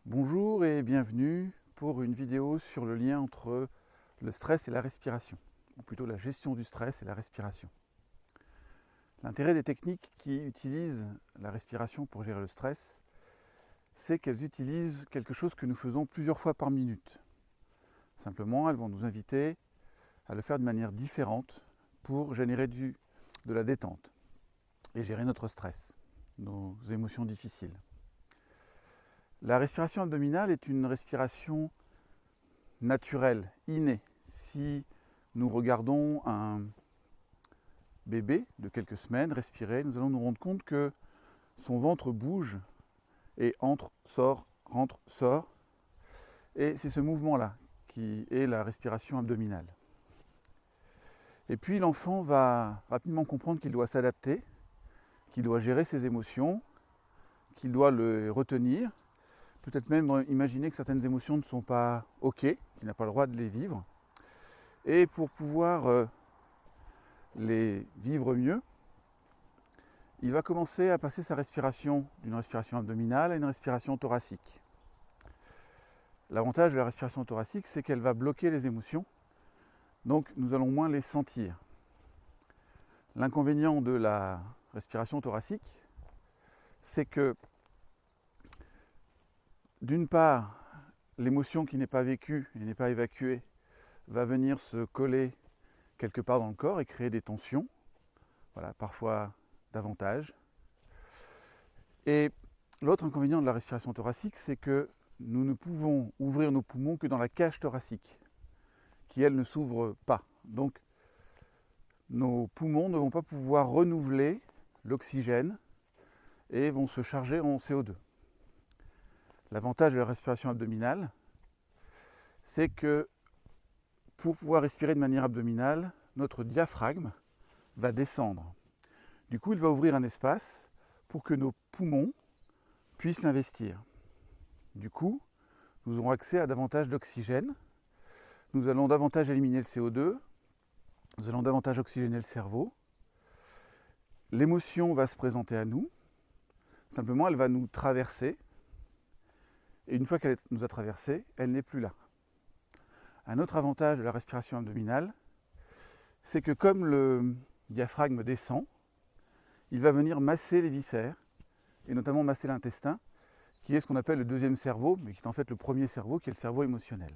Bonjour et bienvenue pour une vidéo sur le lien entre le stress et la respiration, ou plutôt la gestion du stress et la respiration. L'intérêt des techniques qui utilisent la respiration pour gérer le stress, c'est qu'elles utilisent quelque chose que nous faisons plusieurs fois par minute. Simplement, elles vont nous inviter à le faire de manière différente pour générer de la détente et gérer notre stress, nos émotions difficiles. La respiration abdominale est une respiration naturelle, innée. Si nous regardons un bébé de quelques semaines respirer, nous allons nous rendre compte que son ventre bouge et entre, sort, rentre, sort. Et c'est ce mouvement-là qui est la respiration abdominale. Et puis l'enfant va rapidement comprendre qu'il doit s'adapter, qu'il doit gérer ses émotions, qu'il doit les retenir, peut-être même imaginer que certaines émotions ne sont pas OK, qu'il n'a pas le droit de les vivre. Et pour pouvoir les vivre mieux, il va commencer à passer sa respiration d'une respiration abdominale à une respiration thoracique. L'avantage de la respiration thoracique, c'est qu'elle va bloquer les émotions, donc nous allons moins les sentir. L'inconvénient de la respiration thoracique, c'est que d'une part, l'émotion qui n'est pas vécue et n'est pas évacuée va venir se coller quelque part dans le corps et créer des tensions, voilà, parfois davantage. Et l'autre inconvénient de la respiration thoracique, c'est que nous ne pouvons ouvrir nos poumons que dans la cage thoracique, qui elle ne s'ouvre pas. Donc nos poumons ne vont pas pouvoir renouveler l'oxygène et vont se charger en CO2. L'avantage de la respiration abdominale, c'est que pour pouvoir respirer de manière abdominale, notre diaphragme va descendre. Du coup, il va ouvrir un espace pour que nos poumons puissent l'investir. Du coup, nous aurons accès à davantage d'oxygène, nous allons davantage éliminer le CO2, nous allons davantage oxygéner le cerveau. L'émotion va se présenter à nous, simplement elle va nous traverser, et une fois qu'elle nous a traversé, elle n'est plus là. Un autre avantage de la respiration abdominale, c'est que comme le diaphragme descend, il va venir masser les viscères, et notamment masser l'intestin, qui est ce qu'on appelle le deuxième cerveau, mais qui est en fait le premier cerveau, qui est le cerveau émotionnel.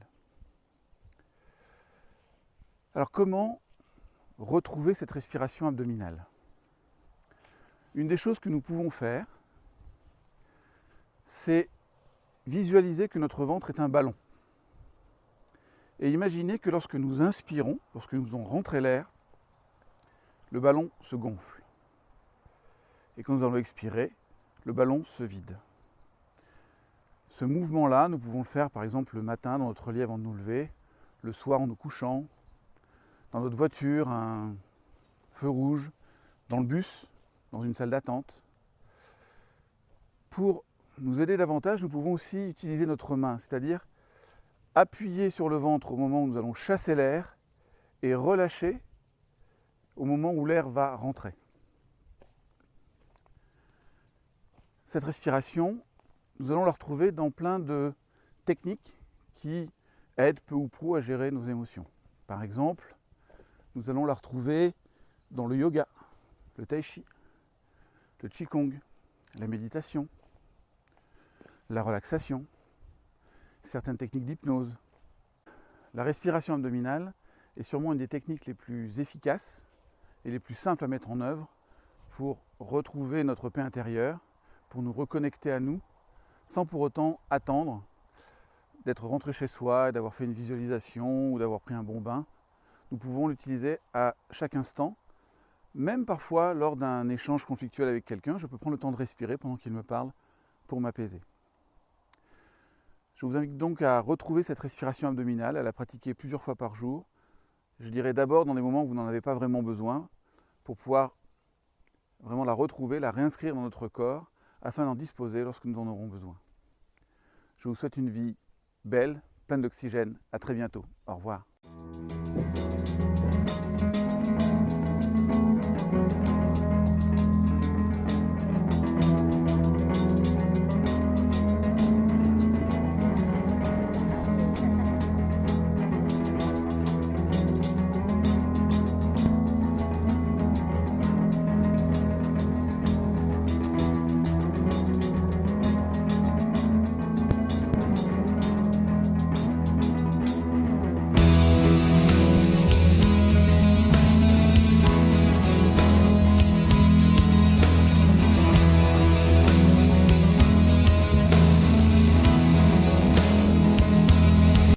Alors comment retrouver cette respiration abdominale? Une des choses que nous pouvons faire, c'est visualiser que notre ventre est un ballon. Et imaginez que lorsque nous inspirons, lorsque nous faisons rentrer l'air, le ballon se gonfle. Et quand nous allons expirer, le ballon se vide. Ce mouvement-là, nous pouvons le faire par exemple le matin dans notre lit avant de nous lever, le soir en nous couchant, dans notre voiture, un feu rouge, dans le bus, dans une salle d'attente. Pour nous aider davantage, nous pouvons aussi utiliser notre main, c'est-à-dire appuyer sur le ventre au moment où nous allons chasser l'air et relâcher au moment où l'air va rentrer. Cette respiration, nous allons la retrouver dans plein de techniques qui aident peu ou prou à gérer nos émotions. Par exemple, nous allons la retrouver dans le yoga, le tai chi, le qigong, la méditation, la relaxation, certaines techniques d'hypnose. La respiration abdominale est sûrement une des techniques les plus efficaces et les plus simples à mettre en œuvre pour retrouver notre paix intérieure, pour nous reconnecter à nous, sans pour autant attendre d'être rentré chez soi et d'avoir fait une visualisation ou d'avoir pris un bon bain. Nous pouvons l'utiliser à chaque instant, même parfois lors d'un échange conflictuel avec quelqu'un, je peux prendre le temps de respirer pendant qu'il me parle pour m'apaiser. Je vous invite donc à retrouver cette respiration abdominale, à la pratiquer plusieurs fois par jour. Je dirais d'abord dans des moments où vous n'en avez pas vraiment besoin, pour pouvoir vraiment la retrouver, la réinscrire dans notre corps, afin d'en disposer lorsque nous en aurons besoin. Je vous souhaite une vie belle, pleine d'oxygène. À très bientôt. Au revoir.